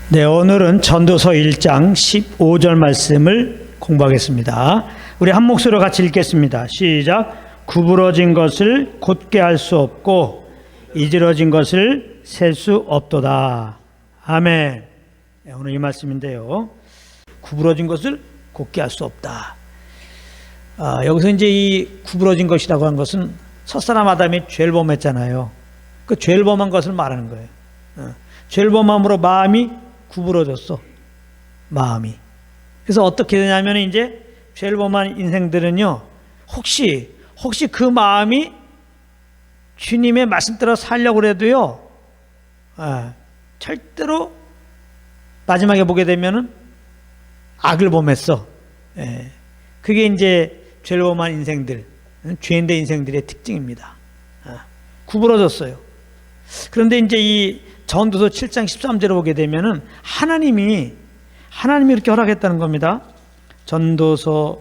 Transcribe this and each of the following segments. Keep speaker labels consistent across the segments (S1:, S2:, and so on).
S1: 네, 오늘은 전도서 1장 15절 말씀을 공부하겠습니다. 우리 한 목소리로 같이 읽겠습니다. 시작. 구부러진 것을 곧게 할 수 없고 이지러진 것을 셀 수 없도다. 아멘. 네, 오늘 이 말씀인데요. 구부러진 것을 곧게 할 수 없다. 여기서 이제 이 구부러진 것이라고 한 것은 첫사람 아담이 죄를 범했잖아요. 그 죄를 범한 것을 말하는 거예요. 죄를 범함으로 마음이 구부러졌어. 마음이. 그래서 어떻게 되냐면 이제 죄를 범한 인생들은요, 혹시 그 마음이 주님의 말씀 따라 살려고 해도요, 절대로 마지막에 보게 되면은 악을 범했어. 그게 이제 죄를 범한 인생들, 죄인된 인생들의 특징입니다. 구부러졌어요. 그런데 이제 이 전도서 7장 13절을 보게 되면은 하나님이 이렇게 허락했다는 겁니다. 전도서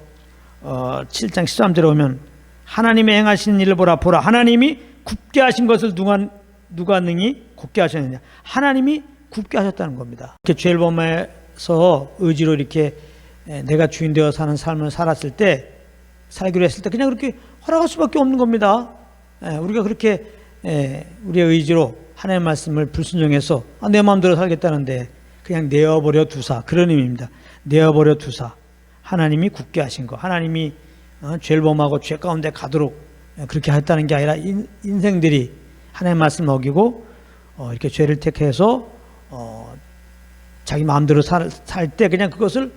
S1: 7장 13절에 보면 하나님이 행하신 일을 보라. 하나님이 굽게 하신 것을 누가 능히 굽게 하셨느냐. 하나님이 굽게 하셨다는 겁니다. 이렇게 죄를 범해서 의지로 이렇게 내가 주인 되어 사는 삶을 살기로 했을 때 그냥 그렇게 허락할 수밖에 없는 겁니다. 우리가 그렇게 우리의 의지로 하나님의 말씀을 불순종해서 내 마음대로 살겠다는데 그냥 내어버려 두사, 그런 의미입니다. 내어버려 두사. 하나님이 굳게 하신 거, 하나님이 죄를 범하고 죄 가운데 가도록 그렇게 했다는 게 아니라 인생들이 하나님의 말씀을 어기고 이렇게 죄를 택해서 자기 마음대로 살 때 그냥 그것을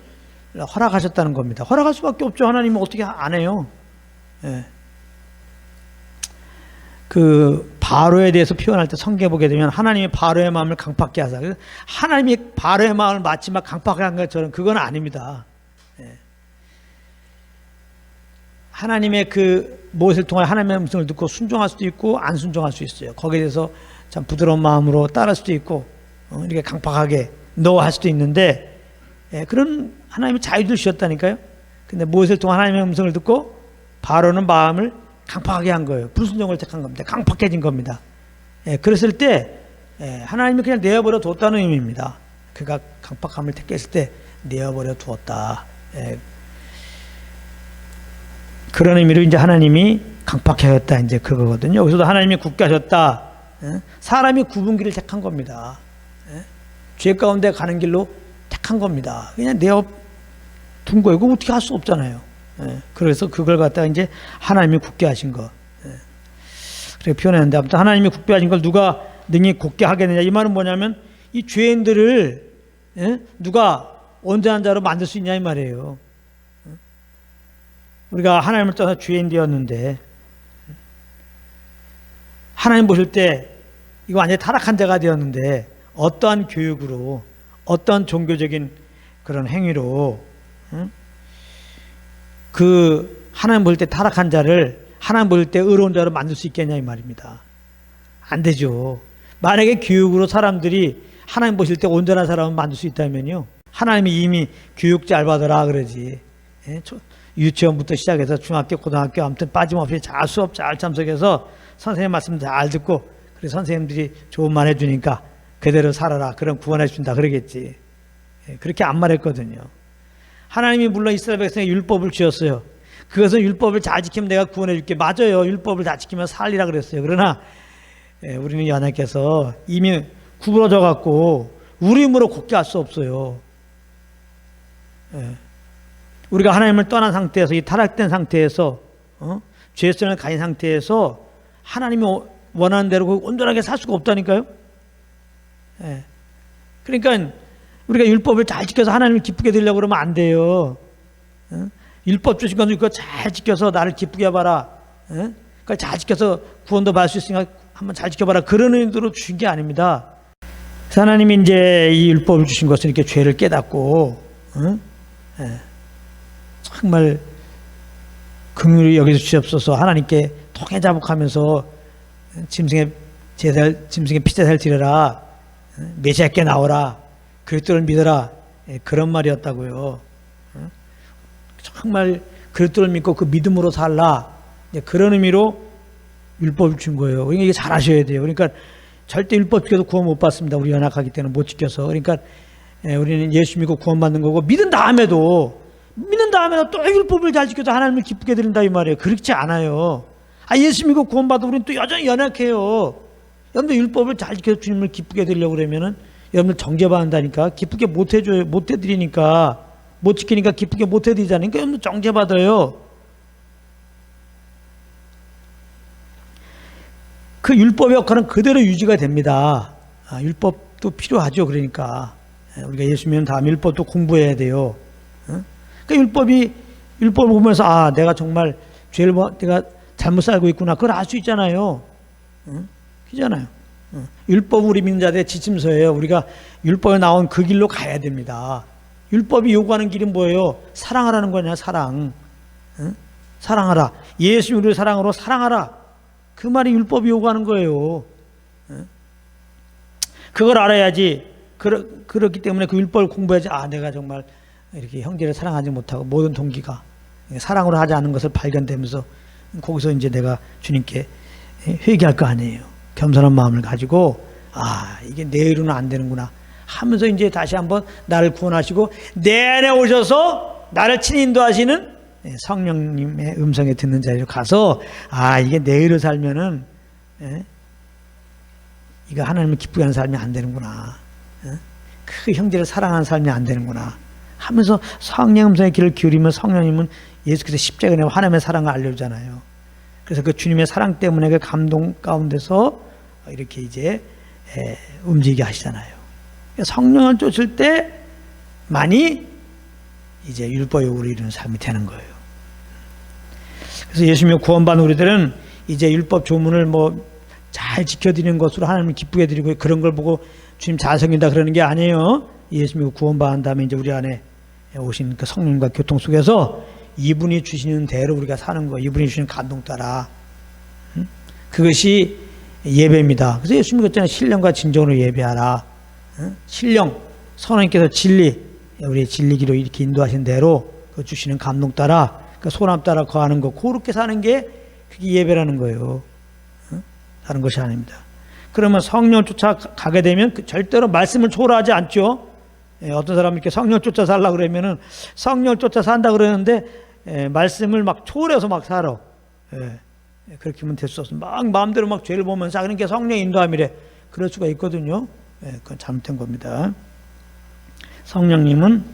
S1: 허락하셨다는 겁니다. 허락할 수밖에 없죠. 하나님은 어떻게 안 해요. 그 바로에 대해서 표현할 때 성경에 보게 되면 하나님이 바로의 마음을 강팍하게 하사, 하나님이 바로의 마음을 마치 막 강팍하게 한 것처럼 그건 아닙니다. 하나님의 그 모세를 통해 하나님의 음성을 듣고 순종할 수도 있고 안 순종할 수 있어요. 거기에 대해서 참 부드러운 마음으로 따를 수도 있고 이렇게 강팍하게 노할 수도 있는데 그런 하나님이 자유를 주셨다니까요. 근데 모세를 통해 하나님의 음성을 듣고 바로는 마음을 강팍하게 한 거예요. 불순종을 택한 겁니다. 강팍해진 겁니다. 그랬을 때 하나님이 그냥 내어버려 두었다는 의미입니다. 그가 강팍함을 택했을 때 내어버려 두었다. 그런 의미로 이제 하나님이 강팍해 하셨다, 이제 그거거든요. 여기서도 하나님이 굳게 하셨다. 사람이 굽은 길을 택한 겁니다. 죄 가운데 가는 길로 택한 겁니다. 그냥 내어 둔 거예요. 그거 어떻게 할 수 없잖아요. 그래서 그걸 갖다가 이제 하나님이 굳게 하신 거. 그렇게 표현했는데, 아무튼 하나님이 굳게 하신 걸 누가 능히 굳게 하겠느냐. 이 말은 뭐냐면, 이 죄인들을 누가 온전한 자로 만들 수 있냐 이 말이에요. 우리가 하나님을 떠나 죄인 되었는데, 하나님 보실 때 이거 완전히 타락한 자가 되었는데, 어떠한 교육으로, 어떠한 종교적인 그런 행위로 그 하나님 볼 때 타락한 자를 하나님 볼 때 의로운 자로 만들 수 있겠냐 이 말입니다. 안 되죠. 만약에 교육으로 사람들이 하나님 보실 때 온전한 사람을 만들 수 있다면요, 하나님이 이미 교육 잘 받아라 그러지. 유치원부터 시작해서 중학교, 고등학교 아무튼 빠짐없이 잘 수업 잘 참석해서 선생님 말씀 잘 듣고, 그래서 선생님들이 좋은 말 해주니까 그대로 살아라, 그럼 구원해 준다 그러겠지. 그렇게 안 말했거든요. 하나님이 물론 이스라엘 백성에게 율법을 주셨어요. 그것은 율법을 잘 지키면 내가 구원해 줄게. 맞아요. 율법을 잘 지키면 살리라 그랬어요. 그러나 우리는 하나님께서 이미 구부러져 갖고 우리 힘으로 굳게 할 수 없어요. 우리가 하나님을 떠난 상태에서, 이 타락된 상태에서, 죄성을 가진 상태에서 하나님이 원하는 대로 온전하게 살 수가 없다니까요. 그러니까 우리가 율법을 잘 지켜서 하나님을 기쁘게 드리려고 그러면 안 돼요. 율법 주신 건 그거 잘 지켜서 나를 기쁘게 해봐라. 그걸 잘 지켜서 구원도 받을 수 있으니까 한번 잘 지켜봐라. 그런 의도로 주신 게 아닙니다. 그래서 하나님이 이제 이 율법을 주신 것은 이렇게 죄를 깨닫고, 정말 긍휼히 여기서 주시옵소서, 하나님께 통해자복하면서 짐승의 피제사를 드려라, 메시아께 나오라, 그리스도를 믿어라, 그런 말이었다고요. 정말 그리스도를 믿고 그 믿음으로 살라, 그런 의미로 율법을 준 거예요. 그러니까 이게 잘 아셔야 돼요. 그러니까 절대 율법 지켜도 구원 못 받습니다. 우리 연약하기 때문에 못 지켜서. 그러니까 우리는 예수 믿고 구원받는 거고, 믿은 다음에도 또 율법을 잘 지켜서 하나님을 기쁘게 드린다 이 말이에요. 그렇지 않아요. 예수 믿고 구원받아 우리는 또 여전히 연약해요. 여러분들 율법을 잘 지켜서 주님을 기쁘게 드리려고 그러면은 여러분들 정죄받는다니까. 기쁘게 못 해드리니까, 못 지키니까 기쁘게 못 해드리자니까 여러분들 정죄받아요. 그 율법의 역할은 그대로 유지가 됩니다. 율법도 필요하죠. 그러니까 우리가 예수 믿는 다음 율법도 공부해야 돼요. 그러니까 율법을 보면서 내가 정말 내가 잘못 살고 있구나. 그걸 알 수 있잖아요. 그잖아요. 율법은 우리 믿는 자들의 지침서예요. 우리가 율법에 나온 그 길로 가야 됩니다. 율법이 요구하는 길은 뭐예요? 사랑하라는 거냐, 사랑. 사랑하라. 예수 우리를 사랑으로 사랑하라. 그 말이 율법이 요구하는 거예요. 그걸 알아야지. 그렇기 때문에 그 율법을 공부해야지. 내가 정말 이렇게 형제를 사랑하지 못하고 모든 동기가 사랑으로 하지 않은 것을 발견되면서 거기서 이제 내가 주님께 회개할 거 아니에요. 겸손한 마음을 가지고 이게 내 의로는 안 되는구나 하면서 이제 다시 한번 나를 구원하시고 내 안에 오셔서 나를 친히 인도하시는 성령님의 음성에 듣는 자리로 가서 이게 내 의로 살면은 이거 하나님을 기쁘게 하는 삶이 안 되는구나. 그 형제를 사랑하는 삶이 안 되는구나 하면서 성령 음성의 귀를 기울이면 성령님은 예수께서 십자가에 하나님의 사랑을 알려주잖아요. 그래서 그 주님의 사랑 때문에 그 감동 가운데서 이렇게 이제 움직이게 하시잖아요. 성령을 쫓을 때만이 이제 율법 요구를 이루는 삶이 되는 거예요. 그래서 예수 믿고 구원받은 우리들은 이제 율법 조문을 잘 지켜드리는 것으로 하나님을 기쁘게 드리고 그런 걸 보고 주님 잘 섬긴다 그러는 게 아니에요. 예수 믿고 구원받은 다음에 이제 우리 안에 오신 그 성령과 교통 속에서 이분이 주시는 대로 우리가 사는 거, 이분이 주시는 감동 따라 그것이 예배입니다. 그래서 예수님이 그랬잖아요. 신령과 진정으로 예배하라. 신령, 선생님께서 진리, 우리의 진리기로 이렇게 인도하신 대로 그 주시는 감동 따라 그 소감 따라 거하는 거, 그렇게 사는 게 그게 예배라는 거예요. 다른 것이 아닙니다. 그러면 성령을 쫓아가게 되면 절대로 말씀을 초월하지 않죠. 어떤 사람이 이렇게 성령을 쫓아 살라 그러면은 성령을 쫓아 산다 그러는데 말씀을 막 초월해서 막 살아. 그렇게 하면 될 수 없어. 막 마음대로 막 죄를 보면서 그런 게 성령 인도함이래. 그럴 수가 있거든요. 그건 잘못된 겁니다. 성령님은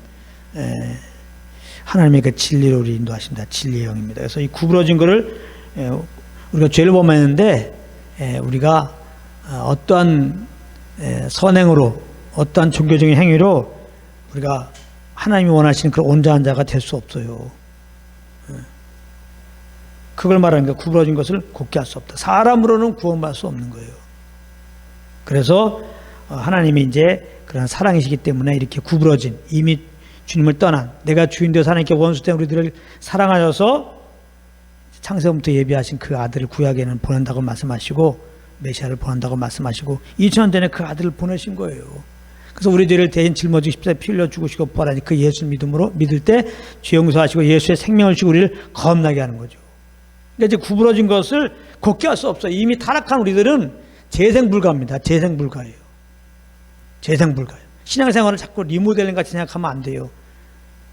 S1: 하나님의 그 진리로 우리 인도하신다. 진리의 영입니다. 그래서 이 구부러진 거를 우리가 죄를 범했는데 우리가 어떠한 선행으로 어떠한 종교적인 행위로 우리가 하나님이 원하시는 그런 온전한 자가 될 수 없어요. 그걸 말하는 게 구부러진 것을 곱게 할 수 없다. 사람으로는 구원받을 수 없는 거예요. 그래서 하나님이 이제 그런 사랑이시기 때문에 이렇게 구부러진 이미 주님을 떠난 내가 주인 되어서 하나님께 원수된 우리들을 사랑하셔서 창세부터 예비하신 그 아들을 구약에는 보낸다고 말씀하시고 메시아를 보낸다고 말씀하시고 2000년 전에 그 아들을 보내신 거예요. 그래서 우리 죄를 대신 짊어지고 십자가에 피 흘려 죽으시고 부활하니 그 예수를 믿을 때 죄 용서하시고 예수의 생명을 주시고 우리를 겁나게 하는 거죠. 그러니까 이제 구부러진 것을 곱게 할 수 없어요. 이미 타락한 우리들은 재생불가입니다. 재생불가예요. 재생불가예요. 신앙생활을 자꾸 리모델링 같이 생각하면 안 돼요.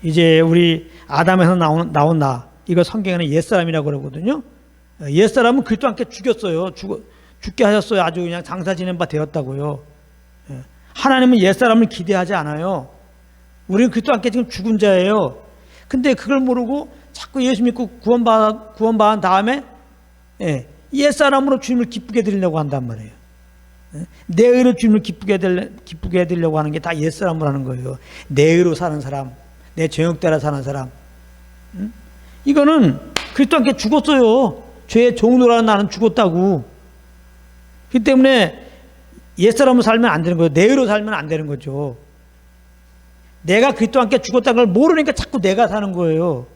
S1: 이제 우리 아담에서 나온 나, 이거 성경에는 옛사람이라고 그러거든요. 옛사람은 그리스도와 함께 죽였어요. 죽게 하셨어요. 아주 그냥 장사 지낸 바 되었다고요. 하나님은 옛사람을 기대하지 않아요. 우리는 그리스도와 함께 지금 죽은 자예요. 근데 그걸 모르고 자꾸 예수 믿고 구원받은 다음에 옛사람으로 주님을 기쁘게 드리려고 한단 말이에요. 내 의로 주님을 기쁘게 해드리려고 하는 게 다 옛사람으로 하는 거예요. 내 의로 사는 사람, 내 정욕 따라 사는 사람. 이거는 그리스도와 함께 죽었어요. 죄의 종노라는 나는 죽었다고. 그렇기 때문에 옛사람으로 살면 안 되는 거예요. 내 의로 살면 안 되는 거죠. 내가 그리스도와 함께 죽었다는 걸 모르니까 자꾸 내가 사는 거예요.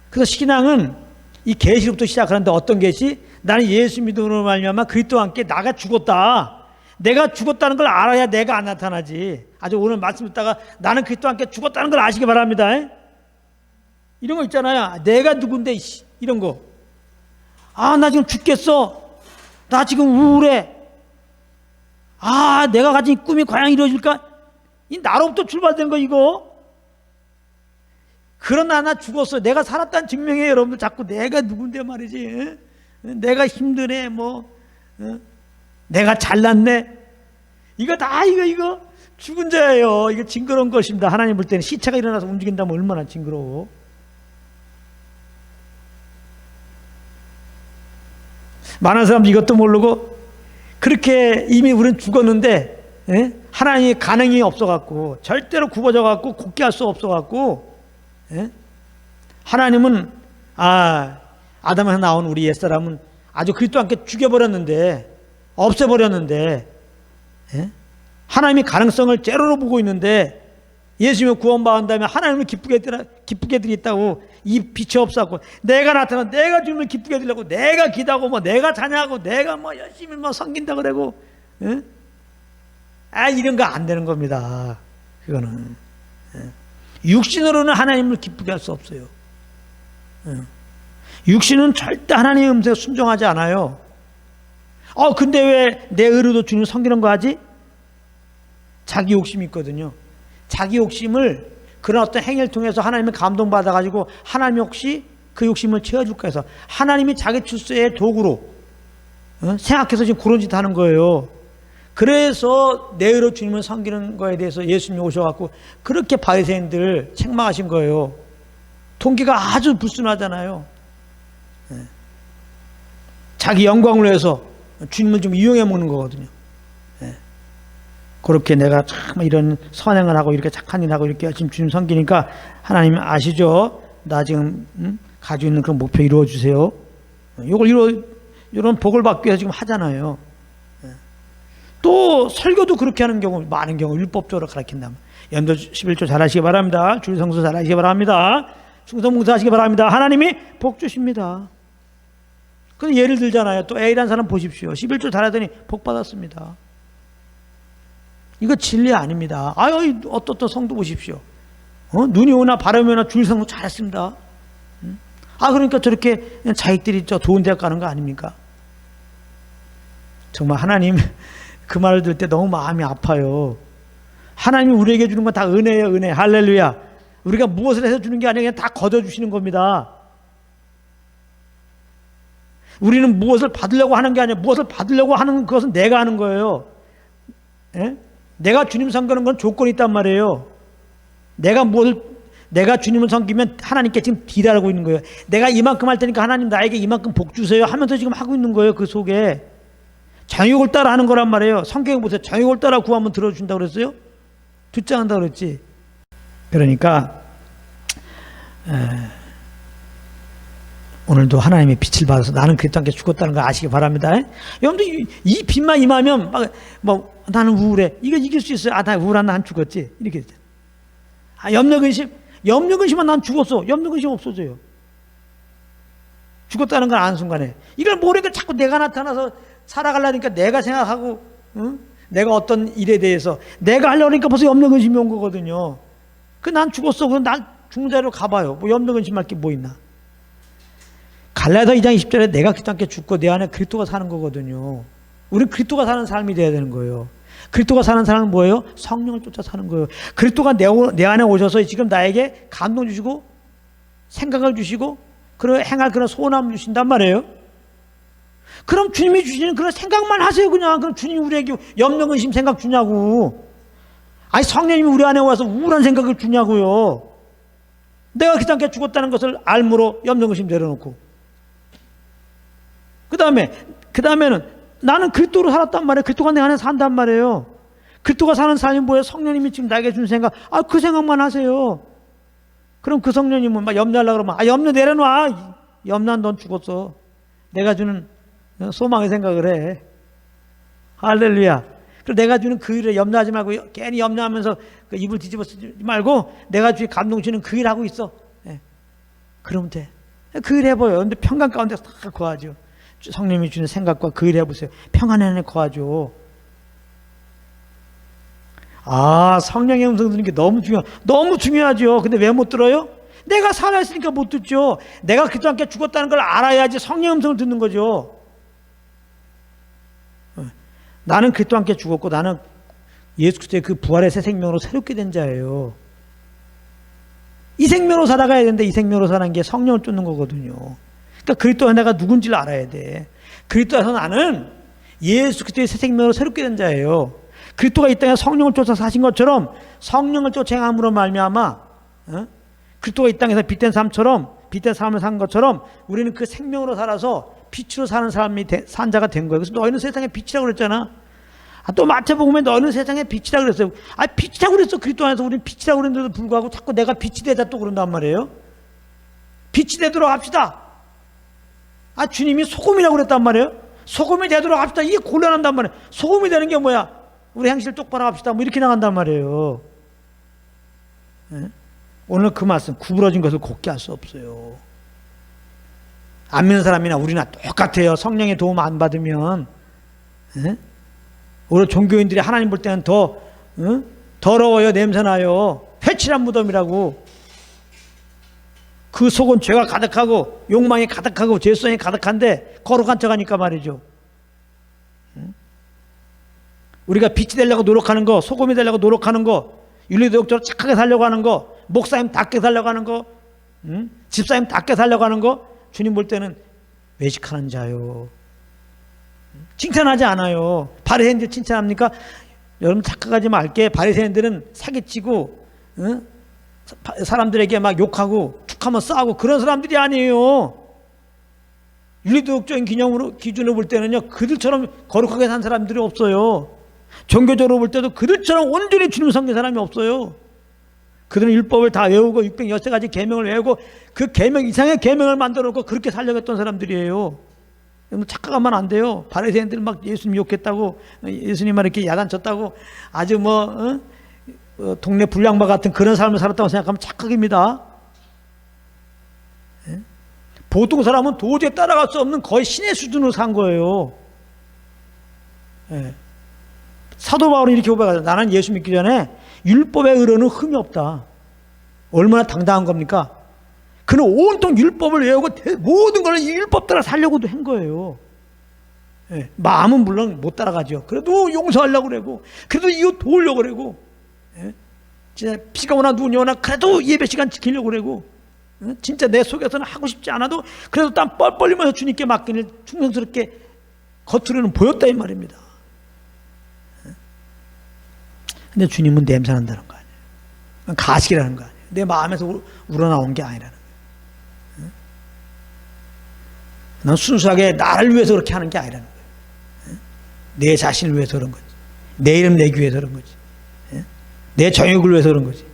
S1: 그래서 신앙은 이 계시로부터 시작하는데 어떤 계시? 나는 예수 믿음으로 말미암아 그리스도와 함께 나가 죽었다. 내가 죽었다는 걸 알아야 내가 안 나타나지. 아주 오늘 말씀 듣다가 나는 그리스도와 함께 죽었다는 걸 아시기 바랍니다. 이런 거 있잖아요. 내가 누군데 이런 거. 나 지금 죽겠어. 나 지금 우울해. 내가 가진 꿈이 과연 이루어질까? 이 나로부터 출발된 거 이거. 그러나 나 죽었어. 내가 살았다는 증명이에요. 여러분들 자꾸 내가 누군데 말이지. 내가 힘드네 뭐. 내가 잘났네. 이거 다 이거 죽은 자예요. 이거 징그러운 것입니다. 하나님 볼 때는 시체가 일어나서 움직인다면 얼마나 징그러워. 많은 사람들이 이것도 모르고 그렇게 이미 우리는 죽었는데 하나님의 가능이 없어갖고 절대로 굽어져갖고 굳게 할 수 없어갖고 하나님은 아담에서 나온 우리 옛사람은 아주 그리스도와 함께 죽여버렸는데 없애버렸는데 하나님이 가능성을 제로로 보고 있는데 예수님을 구원받은 다음에 하나님을 기쁘게 드리겠다고 이 빛이 없었고 내가 나타나 내가 주님을 기쁘게 드리려고 내가 기도하고 뭐 내가 자냐고 내가 뭐 열심히 뭐 섬긴다 그러고 이런 거 안 되는 겁니다. 그거는 육신으로는 하나님을 기쁘게 할 수 없어요. 육신은 절대 하나님의 음성에 순종하지 않아요. 근데 왜 내 의로도 주님 섬기는 거 하지? 자기 욕심이 있거든요. 자기 욕심을 그런 어떤 행위를 통해서 하나님의 감동받아가지고 하나님이 혹시 그 욕심을 채워줄까 해서 하나님이 자기 출세의 도구로 생각해서 지금 그런 짓 하는 거예요. 그래서 내 의로 주님을 섬기는 거에 대해서 예수님이 오셔갖고 그렇게 바리새인들 책망하신 거예요. 동기가 아주 불순하잖아요. 자기 영광을 위해서 주님을 좀 이용해 먹는 거거든요. 그렇게 내가 참 이런 선행을 하고 이렇게 착한 일 하고 이렇게 열심히 주님 섬기니까 하나님 아시죠? 나 지금 가지고 있는 그런 목표 이루어 주세요. 이런 복을 받기 위해서 지금 하잖아요. 또 설교도 그렇게 하는 경우 많은 경우 율법적으로 가르친다면 연도 11조 잘하시기 바랍니다. 주일 성수 잘하시기 바랍니다. 충성 봉사하시기 바랍니다. 하나님이 복 주십니다. 그 예를 들잖아요. 또 A라는 사람 보십시오. 11조 잘하더니 복 받았습니다. 이거 진리 아닙니다. 어떤 성도 보십시오. 눈이 오나 바람이 오나 주일 성수 잘했습니다. 그러니까 저렇게 자식들이 좋은 대학 가는 거 아닙니까? 정말 하나님 그 말을 들을 때 너무 마음이 아파요. 하나님이 우리에게 주는 건 다 은혜예요. 은혜. 할렐루야. 우리가 무엇을 해서 주는 게 아니라 그냥 다 거둬주시는 겁니다. 우리는 무엇을 받으려고 하는 게 아니라 무엇을 받으려고 하는 그것은 내가 하는 거예요. 내가 주님 섬기는 건 조건이 있단 말이에요. 내가 주님을 섬기면 하나님께 지금 딜하고 있는 거예요. 내가 이만큼 할 테니까 하나님 나에게 이만큼 복 주세요 하면서 지금 하고 있는 거예요. 그 속에 정욕을 따라 하는 거란 말이에요. 성경에 보세요. 정욕을 따라 구하면 들어준다고 그랬어요? 듣지 않는다고 그랬지. 그러니까 오늘도 하나님의 빛을 받아서 나는 그리스도와 함께 죽었다는 걸 아시기 바랍니다. 여러분들 이 빛만 임하면 나는 우울해. 이거 이길 수 있어요. 나 우울한 난 죽었지. 이렇게 되죠. 염려 근심은 난 죽었어. 염려 근심 없어져요. 죽었다는 걸 아는 순간에 이걸 모르니까 자꾸 내가 나타나서 살아가려니까 내가 생각하고 내가 어떤 일에 대해서 내가 하려니까 벌써 염려 근심이 온 거거든요. 난 죽었어. 그럼 난 죽는 자리로 가봐요. 뭐 염려 근심할 게 뭐 있나. 갈라디아 2장 20절에 내가 그리스도와 함께 죽고 내 안에 그리스도가 사는 거거든요. 우리는 그리스도가 사는 삶이 돼야 되는 거예요. 그리스도가 사는 사람은 뭐예요? 성령을 쫓아 사는 거예요. 그리스도가 내 안에 오셔서 지금 나에게 감동 주시고 생각을 주시고 행할 그런 소원함을 주신단 말이에요. 그럼 주님이 주시는 그런 생각만 하세요. 그럼 주님이 우리에게 염려 근심 생각 주냐고. 성령님이 우리 안에 와서 우울한 생각을 주냐고요. 내가 그리스도와 함께 죽었다는 것을 알므로 염려 근심 내려놓고 그 다음에는 나는 그리스도로 살았단 말이에요. 그리스도가 내 안에 산단 말이에요. 그리스도가 사는 삶이 뭐예요? 성령님이 지금 나에게 준 생각, 그 생각만 하세요. 그럼 그 성령님은 막 염려하려고 그러면 염려 내려놔. 염려한 넌 죽었어. 내가 주는 소망의 생각을 해. 할렐루야. 그리고 내가 주는 그 일에 염려하지 말고 괜히 염려하면서 그 입을 뒤집어 쓰지 말고 내가 주의 감동 주는 그 일 하고 있어. 그러면 돼. 그 일 해봐요. 근데 평강 가운데서 다 거하죠. 성령님이 주는 생각과 그 일 해보세요. 평안 안에 거하죠. 성령의 음성 듣는 게 너무 중요하죠. 근데 왜 못 들어요? 내가 살아있으니까 못 듣죠. 내가 그리스도와 함께 죽었다는 걸 알아야지 성령의 음성을 듣는 거죠. 나는 그리스도와 함께 죽었고 나는 예수 그리스도의 그 부활의 새 생명으로 새롭게 된 자예요. 이 생명으로 살아가야 되는데 이 생명으로 사는 게 성령을 쫓는 거거든요. 그러니까 그리스도 안에 내가 누군지를 알아야 돼. 그리스도에서 나는 예수 그리스도의 새 생명으로 새롭게 된 자예요. 그리스도가 이 땅에 성령을 쫓아 사신 것처럼 성령을 쫓아 행함으로 말미암아 그리스도가 이 땅에서 빛된 삶처럼 빛된 삶을 산 것처럼 우리는 그 생명으로 살아서 빛으로 사는 사람이 산 자가 된 거예요. 그래서 너희는 세상의 빛이라고 그랬잖아. 또 마태복음에 너희는 세상의 빛이라고 그랬어요. 빛이라고 그랬어. 그리스도 안에서 우리는 빛이라고 그랬는데도 불구하고 자꾸 내가 빛이 되자 또 그런단 말이에요. 빛이 되도록 합시다. 주님이 소금이라고 그랬단 말이에요. 소금이 되도록 합시다. 이게 곤란한단 말이에요. 소금이 되는 게 뭐야? 우리 행실 똑바로 합시다. 뭐 이렇게 나간단 말이에요. 오늘 그 말씀, 구부러진 것을 곱게 할 수 없어요. 안 믿는 사람이나 우리나 똑같아요. 성령의 도움 안 받으면. 오늘 종교인들이 하나님 볼 때는 더 더러워요. 냄새나요. 회칠한 무덤이라고. 그 속은 죄가 가득하고 욕망이 가득하고 죄성이 가득한데 거룩한 척하니까 말이죠. 우리가 빛이 되려고 노력하는 거, 소금이 되려고 노력하는 거, 윤리도덕적으로 착하게 살려고 하는 거, 목사님 답게 살려고 하는 거, 집사님 답게 살려고 하는 거, 주님 볼 때는 외식하는 자요. 칭찬하지 않아요. 바리새인들 칭찬합니까? 여러분 착각하지 말게. 바리새인들은 사기치고 사람들에게 막 욕하고 축하면 싸우고 그런 사람들이 아니에요. 윤리도덕적인 기준으로 볼 때는요, 그들처럼 거룩하게 산 사람들이 없어요. 종교적으로 볼 때도 그들처럼 온전히 주님 섬긴 사람이 없어요. 그들은 율법을 다 외우고 606가지 계명을 외우고 그 계명 이상의 계명을 만들어 놓고 그렇게 살려고 했던 사람들이에요. 착각하면 안 돼요. 바리새인들 막 예수님 욕했다고, 예수님만 이렇게 야단쳤다고 아주 동네 불량바 같은 그런 삶을 살았다고 생각하면 착각입니다. 보통 사람은 도저히 따라갈 수 없는 거의 신의 수준으로 산 거예요. 사도 바울은 이렇게 고백하죠. 나는 예수 믿기 전에 율법의 의로는 흠이 없다. 얼마나 당당한 겁니까? 그는 온통 율법을 외우고 모든 걸 율법 따라 살려고도 한 거예요. 마음은 물론 못 따라가죠. 그래도 용서하려고 그러고, 그래도 이웃 도우려고 그러고, 진짜 비가 오나 눈이 오나 그래도 예배 시간 지키려고 그러고, 진짜 내 속에서는 하고 싶지 않아도 그래도 땀 뻘뻘 흘리면서 주님께 맡기는 충성스럽게 겉으로는 보였다 이 말입니다. 근데 주님은 냄새난다는 거 아니에요. 가식이라는 거 아니에요. 내 마음에서 우러나온 게 아니라는 거예요. 난 순수하게 나를 위해서 그렇게 하는 게 아니라는 거예요. 내 자신을 위해서 그런 거지. 내 이름 내기 위해서 그런 거지. 내 정욕을 위해서 그런 거지.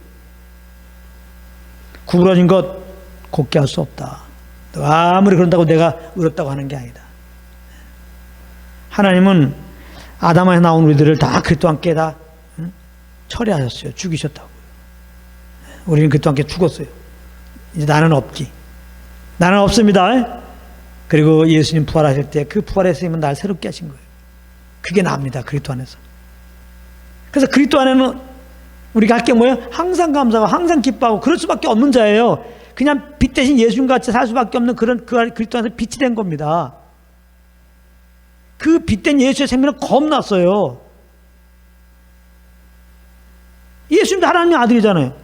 S1: 구부러진 것 곱게 할 수 없다. 아무리 그런다고 내가 의롭다고 하는 게 아니다. 하나님은 아담에서 나온 우리들을 다 그리스도와 함께 다 처리하셨어요. 죽이셨다고요. 우리는 그리스도와 함께 죽었어요. 이제 나는 없기. 나는 없습니다. 그리고 예수님 부활하실 때 그 부활의 스님은 날 새롭게 하신 거예요. 그게 나입니다. 그리스도 안에서. 그래서 그리스도 안에는 우리가 할 게 뭐예요? 항상 감사하고 항상 기뻐하고 그럴 수밖에 없는 자예요. 그냥 빛 대신 예수님같이 살 수밖에 없는 그런 그 그리스도 안에서 빛이 된 겁니다. 그 빛된 예수의 생명은 겁났어요. 예수님도 하나님의 아들이잖아요.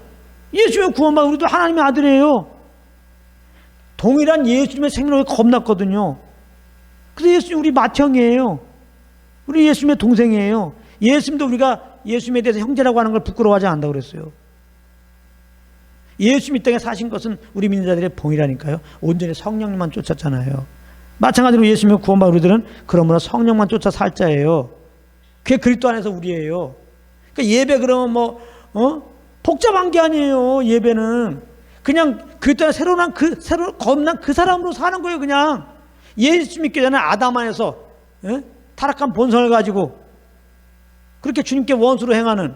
S1: 예수님의 구원받은 우리도 하나님의 아들이에요. 동일한 예수님의 생명이 겁났거든요. 그래서 예수님 우리 맏형이에요. 우리 예수님의 동생이에요. 예수님도 우리가 예수님에 대해서 형제라고 하는 걸 부끄러워하지 않는다고 그랬어요. 예수님 이 땅에 사신 것은 우리 믿는 자들의 봉이라니까요. 온전히 성령님만 쫓았잖아요. 마찬가지로 예수님의 구원받은 우리들은 그러므로 성령만 쫓아 살 자예요. 그게 그리스도 안에서 우리예요. 그러니까 예배 그러면 복잡한 게 아니에요. 예배는 그냥 그리스도 안에 새로 겁난 그 사람으로 사는 거예요. 그냥 예수 믿기 전에 아담 안에서 타락한 본성을 가지고 그렇게 주님께 원수로 행하는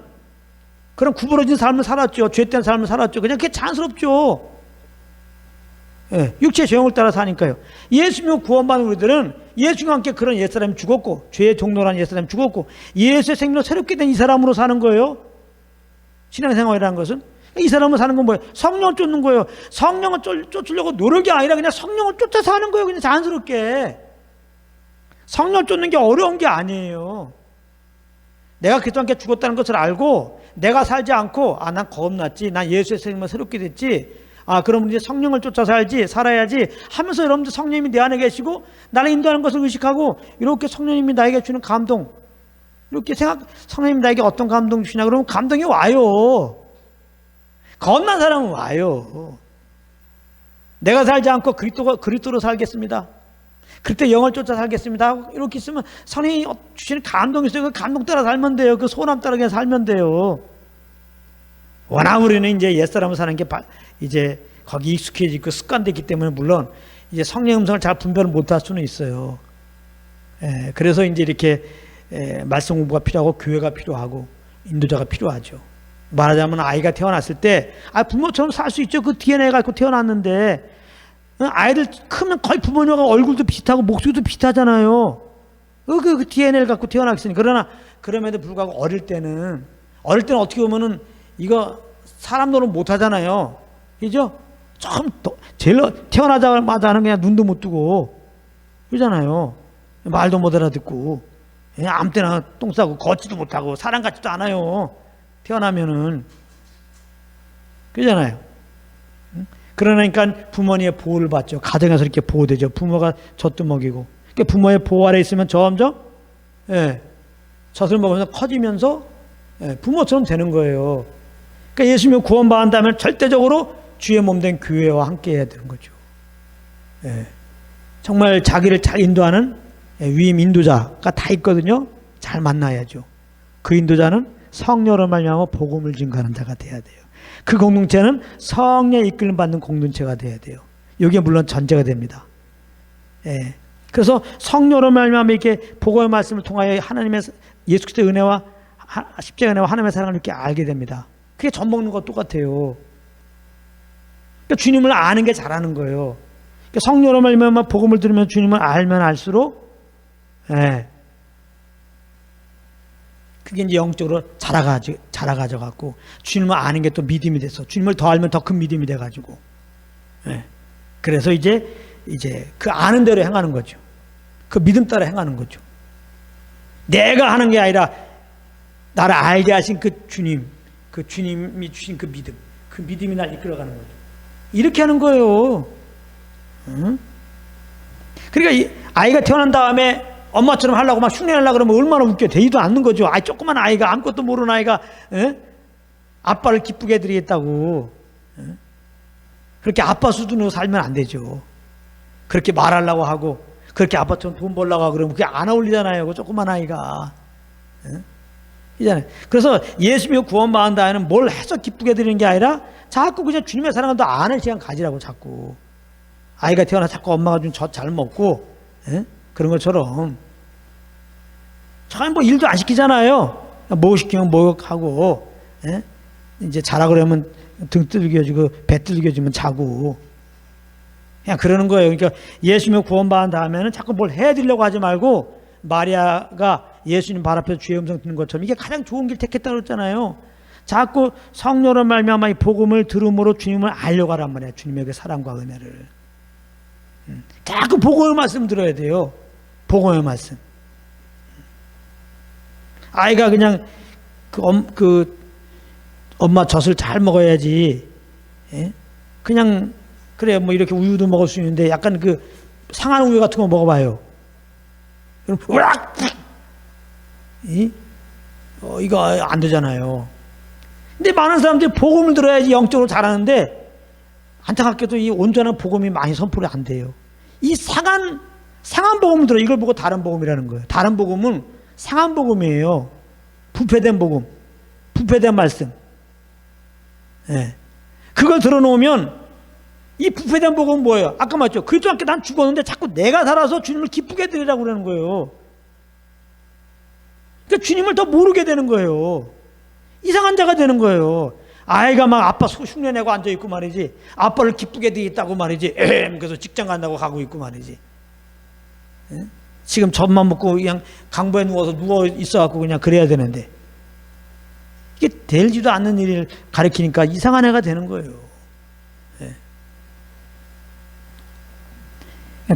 S1: 그런 구부러진 삶을 살았죠. 죄된 삶을 살았죠. 그냥 그게 자연스럽죠. 육체의 죄형을 따라 사니까요. 예수님을 구원받은 우리들은 예수님과 함께 그런 옛사람이 죽었고 죄의 종로라는 옛사람이 죽었고 예수의 생명으로 새롭게 된 이 사람으로 사는 거예요. 신앙생활이라는 것은 이 사람을 사는 건 뭐예요? 성령을 쫓는 거예요. 성령을 쫓으려고 노력이 아니라 그냥 성령을 쫓아 사는 거예요. 그냥 자연스럽게. 성령을 쫓는 게 어려운 게 아니에요. 내가 그리스도와 함께 죽었다는 것을 알고 내가 살지 않고 난 거듭났지, 난 예수의 생명을 새롭게 됐지, 그럼 이제 성령을 쫓아 살아야지 하면서 여러분들 성령님이 내 안에 계시고 나를 인도하는 것을 의식하고 이렇게 성령님이 나에게 주는 감동, 이렇게 성령님이 나에게 어떤 감동 주시냐 그러면 감동이 와요. 거듭난 사람은 와요. 내가 살지 않고 그리스도로 살겠습니다, 그때 영을 쫓아 살겠습니다, 이렇게 있으면 성령이 주시는 감동이 있어요. 그 감동 따라 살면 돼요. 그 소원 따라 그냥 살면 돼요. 워낙 우리는 이제 옛사람을 사는 게 이제 거기 익숙해지고 습관됐기 때문에 물론 이제 성령 음성을 잘 분별을 못할 수는 있어요. 그래서 이제 이렇게 말씀 공부가 필요하고 교회가 필요하고 인도자가 필요하죠. 말하자면 아이가 태어났을 때 부모처럼 살 수 있죠. 그 DNA가 갖고 태어났는데 아이들 크면 거의 부모님과 얼굴도 비슷하고 목소리도 비슷하잖아요. 그 DNA를 갖고 태어났으니. 그러나 그럼에도 불구하고 어릴 때는 어떻게 보면은 이거 사람 노릇 못 하잖아요. 그죠? 제일 태어나자마자 하는 그냥 눈도 못 뜨고 그러잖아요. 말도 못 알아듣고 아무 때나 똥 싸고 걷지도 못하고 사람 같지도 않아요. 태어나면은. 그러잖아요. 그러니까 부모님의 보호를 받죠. 가정에서 이렇게 보호되죠. 부모가 젖도 먹이고. 그러니까 부모의 보호 아래 있으면 점점 젖을 먹으면서 커지면서 부모처럼 되는 거예요. 그러니까 예수님이 구원받는다면 절대적으로 주의 몸된 교회와 함께 해야 되는 거죠. 정말 자기를 잘 인도하는 위임 인도자가 다 있거든요. 잘 만나야죠. 그 인도자는 성령으로 말미암아 복음을 증거하는 자가 돼야 돼요. 그 공동체는 성령의 이끌림 받는 공동체가 돼야 돼요. 이게 물론 전제가 됩니다. 그래서 성령으로 말미암아 이렇게 복음의 말씀을 통하여 하나님의 예수 그리스도의 은혜와 십자가의 은혜와 하나님의 사랑을 이렇게 알게 됩니다. 그게 젖 먹는 것 똑같아요. 그러니까 주님을 아는 게 잘하는 거예요. 그러니까 성령으로 말미암아 복음을 들으면 주님을 알면 알수록 그게 이제 영적으로 자라가져 갖고 주님을 아는 게 또 믿음이 돼서 주님을 더 알면 더 큰 믿음이 돼 가지고 그래서 이제 그 아는 대로 행하는 거죠. 그 믿음 따라 행하는 거죠. 내가 하는 게 아니라 나를 알게 하신 그 주님이 주신 그 믿음이 날 이끌어가는 거죠. 이렇게 하는 거예요. 그러니까 이 아이가 태어난 다음에 엄마처럼 하려고 막 흉내내려고 그러면 얼마나 웃겨. 되지도 않는 거죠. 조그만 아이가, 아무것도 모르는 아이가 아빠를 기쁘게 해드리겠다고 그렇게 아빠 수준으로 살면 안 되죠. 그렇게 말하려고 하고 그렇게 아빠처럼 돈 벌려고 하고 그러면 그게 안 어울리잖아요. 그 조그만 아이가. 이잖아요. 그래서 예수님이 구원받은 다음에는 뭘 해서 기쁘게 해드리는 게 아니라 자꾸 그냥 주님의 사랑을 더 아는 시간 가지라고. 자꾸 아이가 태어나 자꾸 엄마가 준 젖 잘 먹고 그런 것처럼 참 뭐 일도 안 시키잖아요. 뭐 시키면 뭐 하고 이제 자라 그러면 등 두들겨주고 배 두들겨주면 자고 그냥 그러는 거예요. 그러니까 예수님을 구원받은 다음에는 자꾸 뭘 해드리려고 하지 말고 마리아가 예수님 발 앞에서 주의 음성 듣는 것처럼 이게 가장 좋은 길 택했다고 그랬잖아요. 자꾸 성령으로 말미암아 이 복음을 들음으로 주님을 알려고 하란 말이에요. 주님의 그 사랑과 은혜를. 자꾸 복음의 말씀 들어야 돼요. 복음의 말씀. 아이가 그냥 그 엄마 젖을 잘 먹어야지. 그냥 그래 뭐 이렇게 우유도 먹을 수 있는데 약간 그 상한 우유 같은 거 먹어봐요. 그럼 으악! 이거 안 되잖아요. 근데 많은 사람들이 복음을 들어야지 영적으로 자라는데 안타깝게도 이 온전한 복음이 많이 선포가 안 돼요. 이 상한 복음을 들어. 이걸 보고 다른 복음이라는 거예요. 다른 복음은 상한 복음이에요. 부패된 복음, 부패된 말씀. 그걸 들어놓으면 이 부패된 복음은 뭐예요? 아까 말했죠. 그리스도와 함께 난 죽었는데 자꾸 내가 살아서 주님을 기쁘게 해드리라고 그러는 거예요. 그러니까 주님을 더 모르게 되는 거예요. 이상한 자가 되는 거예요. 아이가 막 아빠 흉내내고 앉아있고 말이지. 아빠를 기쁘게 해드리겠다고 말이지. 그래서 직장 간다고 가고 있고 말이지. 지금 젖만 먹고 그냥 강보에 누워 있어갖고 그냥 그래야 되는데 이게 되지도 않는 일을 가리키니까 이상한 애가 되는 거예요.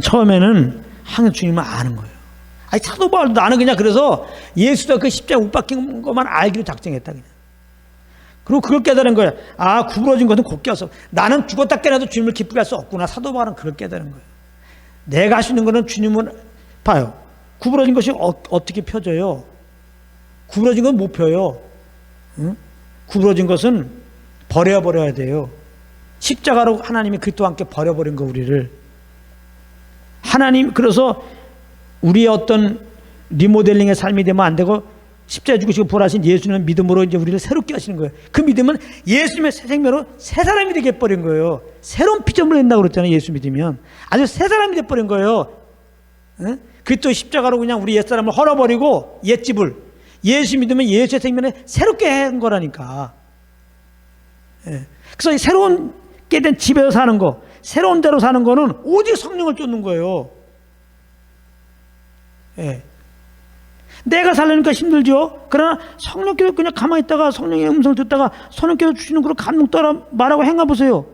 S1: 처음에는 항상 주님을 아는 거예요. 아니 사도 바울도 나는 그냥 그래서 예수가 그 십자가 못 박힌 것만 알기로 작정했다 그냥. 그리고 그걸 깨달은 거야. 아, 구부러진 것은 곧 깨어서 나는 죽었다 깨어나도 주님을 기쁘게 할 수 없구나. 사도 바울은 그걸 깨달은 거예요. 내가 할 수 있는 거는 주님은 봐요. 구부러진 것이 어떻게 펴져요? 구부러진 건 못 펴요. 응? 구부러진 것은 버려야 돼요. 십자가로 하나님이 그리스도와 함께 버려버린 거 우리를. 하나님 그래서 우리의 어떤 리모델링의 삶이 되면 안 되고 십자가에 죽으시고 부활하신 예수님의 믿음으로 이제 우리를 새롭게 하시는 거예요. 그 믿음은 예수님의 새 생명으로 새 사람이 되게 해버린 거예요. 새로운 피조물을 낸다고 그랬잖아요. 예수 믿으면 아주 새 사람이 돼버린 거예요. 응? 그리스도 십자가로 그냥 우리 옛사람을 헐어버리고 옛집을 예수 믿으면 예수의 생명을 새롭게 한 거라니까. 예. 그래서 이 새로운 깨된 집에서 사는 거, 새로운 데로 사는 거는 오직 성령을 쫓는 거예요. 예. 내가 살려니까 힘들죠. 그러나 성령께서 그냥 가만히 있다가 성령의 음성을 듣다가 성령께서 주시는 그런 감동 따라 말하고 행해 보세요.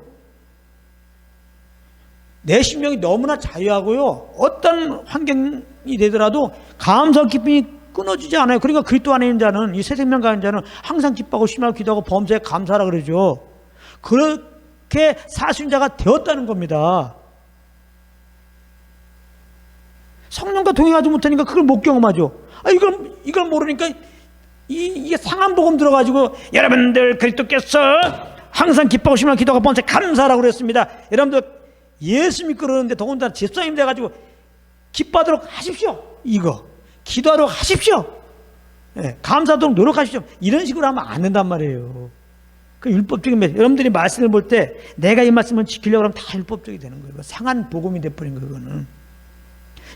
S1: 내 심령이 너무나 자유하고요. 어떤 환경이 되더라도 감사 기쁨이 끊어지지 않아요. 그러니까 그리스도 안에 있는 자는, 이 새 생명 가진 자는 항상 기뻐하고 심하고 기도하고 범사에 감사하라 그러죠. 그렇게 사신 자가 되었다는 겁니다. 성령과 동행하지 못하니까 그걸 못 경험하죠. 아, 이걸 모르니까 이게 상한 복음 들어가지고 여러분들 그리스도께서 항상 기뻐하고 심하고 기도하고 범사에 감사하라고 그랬습니다. 여러분들 예수 믿고 그러는데 더군다나 집사님 돼가지고 기뻐하도록 하십시오. 이거 기도하도록 하십시오. 네, 감사하도록 노력하십시오. 이런 식으로 하면 안 된단 말이에요. 그 율법적인 말. 여러분들이 말씀을 볼 때 내가 이 말씀을 지키려고 하면 다 율법적이 되는 거예요. 상한 복음이 돼버린 거예요. 그거는.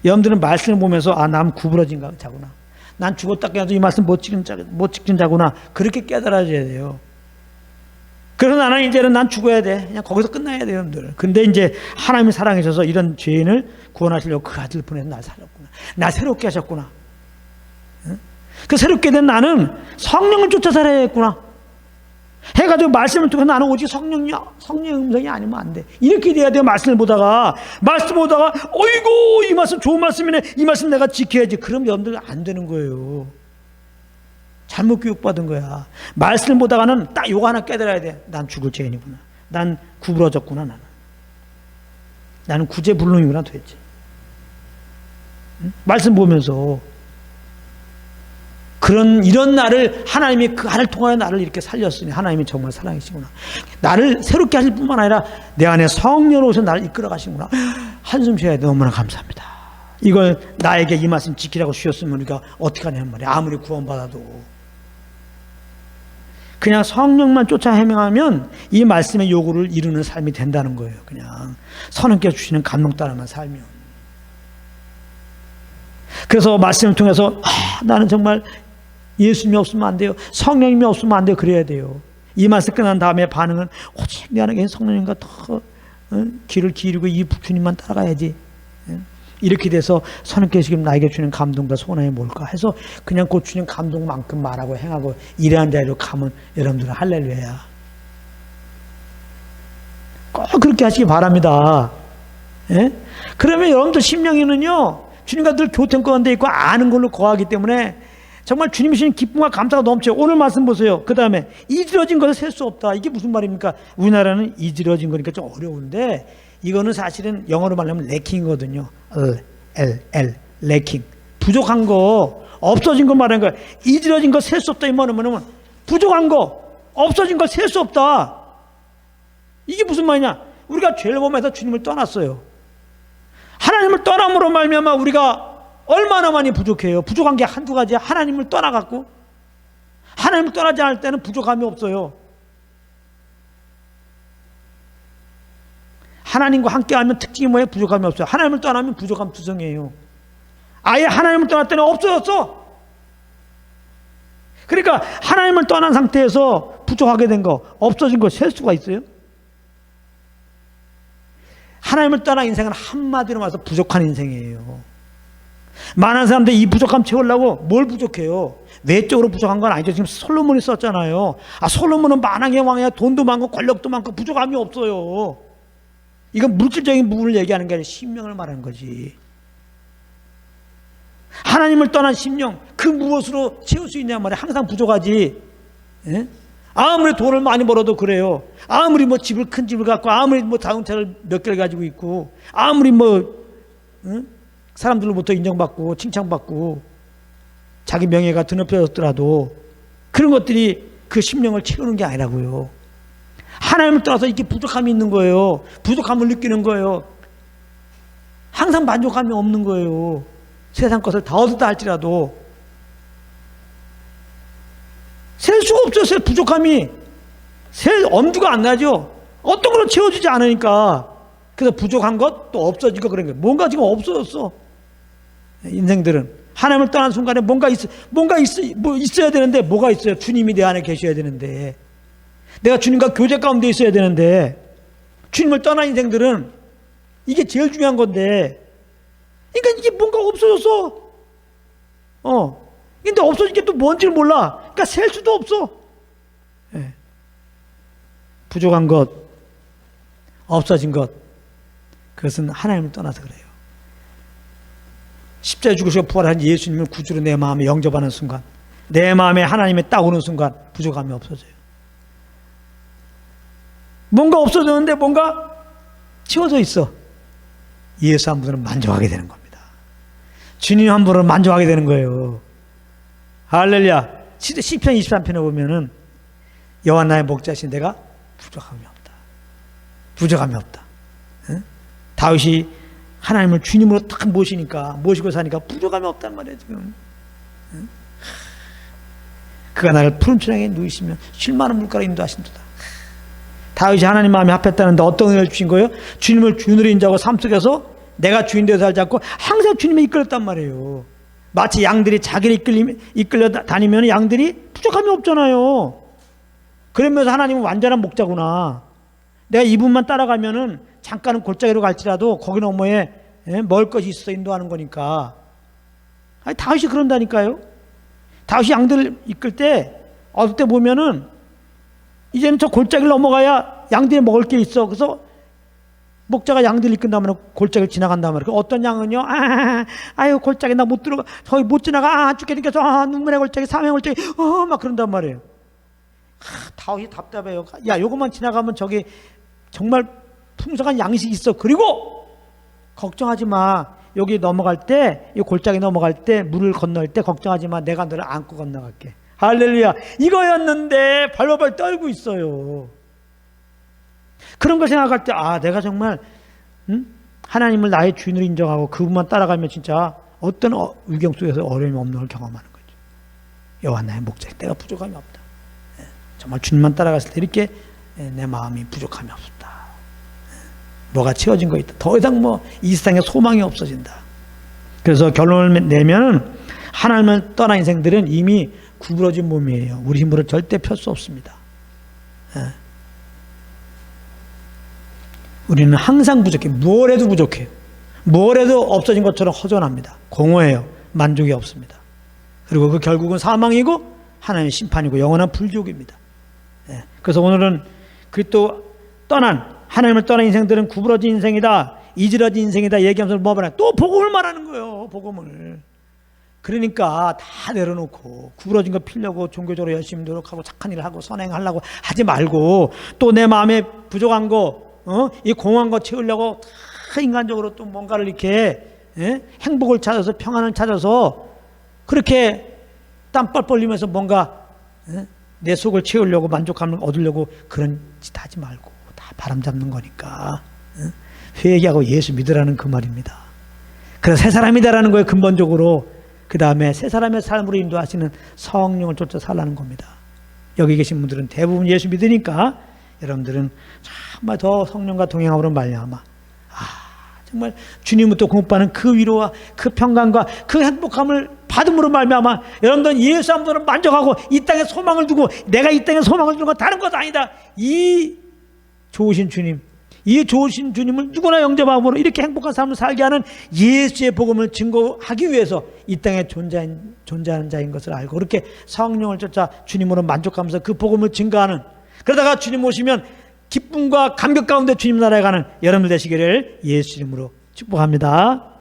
S1: 여러분들은 말씀을 보면서 아, 난 구부러진 자구나. 난 죽었다 깨어나도 이 말씀 못 지킨 자구나. 그렇게 깨달아져야 돼요. 그래서 나는 이제는 난 죽어야 돼. 그냥 거기서 끝나야 돼요, 여러분들. 근데 이제 하나님이 사랑하셔서 이런 죄인을 구원하시려고 그 아들 보내서 날 살렸구나. 나 새롭게 하셨구나. 응? 그 새롭게 된 나는 성령을 쫓아 살아야겠구나. 해가지고 말씀을 통해서 나는 오직 성령의 음성이 아니면 안 돼. 이렇게 돼야 돼요. 말씀을 보다가 어이구 이 말씀 좋은 말씀이네. 이 말씀 내가 지켜야지. 그럼 여러분들 안 되는 거예요. 잘못 교육받은 거야. 말씀을 보다가는 딱 요거 하나 깨달아야 돼. 난 죽을 죄인이구나. 난 구부러졌구나. 나는 구제불능이구나 도대체. 응? 말씀 보면서 이런 나를 하나님이 그 안을 통하여 나를 이렇게 살렸으니 하나님이 정말 사랑이시구나. 나를 새롭게 하실 뿐만 아니라 내 안에 성령으로 오셔서 나를 이끌어 가시구나. 한숨 쉬어야 돼. 너무나 감사합니다. 이걸 나에게 이 말씀 지키라고 주셨으면 우리가 어떻게 하냐는 말이야. 아무리 구원받아도. 그냥 성령만 쫓아 헤매하면 이 말씀의 요구를 이루는 삶이 된다는 거예요. 그냥 선언께 주시는 감동 따라만 살면. 그래서 말씀을 통해서 나는 정말 예수님이 없으면 안 돼요. 성령님이 없으면 안 돼요. 그래야 돼요. 이 말씀 끝난 다음에 반응은 오직 내 안에 계신 성령님과 더 길을 기울이고 이 주님만 따라가야지. 이렇게 돼서 선생님께서 지금 나에게 주는 감동과 소원이 뭘까 해서 그냥 곧 주는 감동만큼 말하고 행하고 이러한 자리로 가면 여러분들은 할렐루야. 꼭 그렇게 하시기 바랍니다. 예? 그러면 여러분들 심령에는요 주님과 늘 교통가운데 있고 아는 걸로 거하기 때문에 정말 주님이 주신 기쁨과 감사가 넘쳐요. 오늘 말씀 보세요. 그 다음에 이지러진 것을 셀 수 없다. 이게 무슨 말입니까? 우리나라는 이지러진 거니까 좀 어려운데 이거는 사실은 영어로 말하면 래킹이거든요. 래킹. 부족한 거, 없어진 거 말하는 거야. 이지러진 거 셀 수 없다. 이 말은 부족한 거, 없어진 걸 셀 수 없다. 이게 무슨 말이냐? 우리가 죄를 범해서 주님을 떠났어요. 하나님을 떠남으로 말미암아 우리가 얼마나 많이 부족해요. 부족한 게 한두 가지야. 하나님을 떠나갖고 하나님을 떠나지 않을 때는 부족함이 없어요. 하나님과 함께하면 특징이 뭐예요? 부족함이 없어요. 하나님을 떠나면 부족함 투성이에요. 아예 하나님을 떠날 때는 없어졌어. 그러니까 하나님을 떠난 상태에서 부족하게 된 거, 없어진 거 셀 수가 있어요? 하나님을 떠난 인생은 한마디로 말해서 부족한 인생이에요. 많은 사람들이 이 부족함 채우려고 뭘 부족해요? 외적으로 부족한 건 아니죠. 지금 솔로몬이 썼잖아요. 솔로몬은 만왕의 왕이야. 돈도 많고 권력도 많고 부족함이 없어요. 이건 물질적인 부분을 얘기하는 게 아니라 심령을 말하는 거지. 하나님을 떠난 심령, 그 무엇으로 채울 수 있냐 말이야. 항상 부족하지. 예? 아무리 돈을 많이 벌어도 그래요. 아무리 뭐 큰 집을 갖고, 아무리 뭐 자동차를 몇 개를 가지고 있고, 아무리 뭐 사람들로부터 인정받고 칭찬받고 자기 명예가 드높여졌더라도 그런 것들이 그 심령을 채우는 게 아니라고요. 하나님을 떠나서 이렇게 부족함이 있는 거예요. 부족함을 느끼는 거예요. 항상 만족감이 없는 거예요. 세상 것을 다 얻었다 할지라도 셀 수가 없어요. 부족함이 셀 엄두가 안 나죠. 어떤 걸로 채워주지 않으니까. 그래서 부족한 것 또 없어지고 그런 거예요. 뭔가 지금 없어졌어. 인생들은 하나님을 떠난 순간에 뭔가 있어야 되는데 뭐가 있어요? 주님이 내 안에 계셔야 되는데, 내가 주님과 교제 가운데 있어야 되는데, 주님을 떠난 인생들은 이게 제일 중요한 건데, 그러니까 이게 뭔가 없어졌어. 근데 없어진 게 또 뭔지를 몰라. 그러니까 셀 수도 없어. 예. 부족한 것, 없어진 것, 그것은 하나님을 떠나서 그래요. 십자가에 죽으시고 부활한 예수님을 구주로 내 마음에 영접하는 순간, 내 마음에 하나님이 딱 오는 순간 부족함이 없어져요. 뭔가 없어졌는데 뭔가 채워져 있어. 예수 한 분으로 만족하게 되는 겁니다. 주님 한 분으로 만족하게 되는 거예요. 할렐루야. 시편 23편에 보면은 여호와 나의 목자신 내가 부족함이 없다. 부족함이 없다. 응? 다윗이 하나님을 주님으로 딱 모시고 사니까 부족함이 없단 말이에요, 지금. 응? 그가 나를 푸른 초장에 누이시면 쉴 만한 물가로 인도하신도다. 다윗이 하나님 마음에 합했다는데 어떤 은혜를 주신 거예요? 주님을 주인으로 인정하고 삶 속에서 내가 주인 되어 살지 않고 항상 주님이 이끌었단 말이에요. 마치 양들이 자기를 이끌려 다니면 양들이 부족함이 없잖아요. 그러면서 하나님은 완전한 목자구나. 내가 이분만 따라가면은 잠깐은 골짜기로 갈지라도 거기 너머에 먹을 것이 있어 인도하는 거니까. 아니, 다윗이 그런다니까요. 다윗이 양들을 이끌 때 어떨 때 보면은 이제는 저 골짜기를 넘어가야 양들이 먹을 게 있어. 그래서 목자가 양들을 이끈다면 골짜기를 지나간다면 어떤 양은요, 아유 골짜기 나 못 들어가, 저기 못 지나가, 죽게 생겨서, 눈물의 골짜기, 사명의 골짜기, 막 그런단 말이에요. 다윗이 답답해요. 야, 요것만 지나가면 저기 정말 풍성한 양식이 있어. 그리고 걱정하지 마. 여기 넘어갈 때, 이 골짜기 넘어갈 때, 물을 건널 때 걱정하지 마. 내가 너를 안고 건너갈게. 할렐루야. 이거였는데 발발발 떨고 있어요. 그런 걸 생각할 때, 내가 정말 하나님을 나의 주인으로 인정하고 그분만 따라가면 진짜 어떤 위경 속에서 어려움이 없는 걸 경험하는 거죠. 여호와 나의 목자, 내가 부족함이 없다. 정말 주님만 따라갔을 때 이렇게 내 마음이 부족함이 없었다. 뭐가 채워진 거 있다. 더 이상 이 세상에 소망이 없어진다. 그래서 결론을 내면 하나님을 떠난 인생들은 이미 구부러진 몸이에요. 우리 힘으로 절대 펼 수 없습니다. 우리는 항상 부족해. 뭘 해도 부족해요. 뭘 해도 없어진 것처럼 허전합니다. 공허해요. 만족이 없습니다. 그리고 그 결국은 사망이고 하나님의 심판이고 영원한 불족입니다. 그래서 오늘은 또 하나님을 떠난 인생들은 구부러진 인생이다, 이지러진 인생이다 얘기하면서 뭐 말해? 또 복음을 말하는 거예요. 복음을. 그러니까 다 내려놓고 구부러진 거 피려고 종교적으로 열심히 노력하고 착한 일을 하고 선행하려고 하지 말고, 또 내 마음에 부족한 거, 이 공허한 거 채우려고 다 인간적으로 또 뭔가를 이렇게 행복을 찾아서 평안을 찾아서 그렇게 땀 뻘뻘 흘리면서 뭔가 내 속을 채우려고 만족감을 얻으려고 그런 짓 하지 말고, 다 바람 잡는 거니까 회개하고 예수 믿으라는 그 말입니다. 그래서 새 사람이다라는 거예요, 근본적으로. 그 다음에 새 사람의 삶으로 인도하시는 성령을 쫓아 살라는 겁니다. 여기 계신 분들은 대부분 예수 믿으니까 여러분들은 정말 더 성령과 동행함으로 말미암아 정말 주님부터 공급하는 그 위로와 그 평강과 그 행복함을 받음으로 말미암아 여러분들은 예수 한 분으로 만족하고 이 땅에 소망을 두고, 내가 이 땅에 소망을 두는 건 다른 것 아니다. 이 좋으신 주님을 누구나 영접함으로 이렇게 행복한 삶을 살게 하는 예수의 복음을 증거하기 위해서 이 땅에 존재하는 자인 것을 알고, 그렇게 성령을 쫓아 주님으로 만족하면서 그 복음을 증거하는, 그러다가 주님 오시면 기쁨과 감격 가운데 주님 나라에 가는 여러분들 되시기를 예수 이름으로 축복합니다.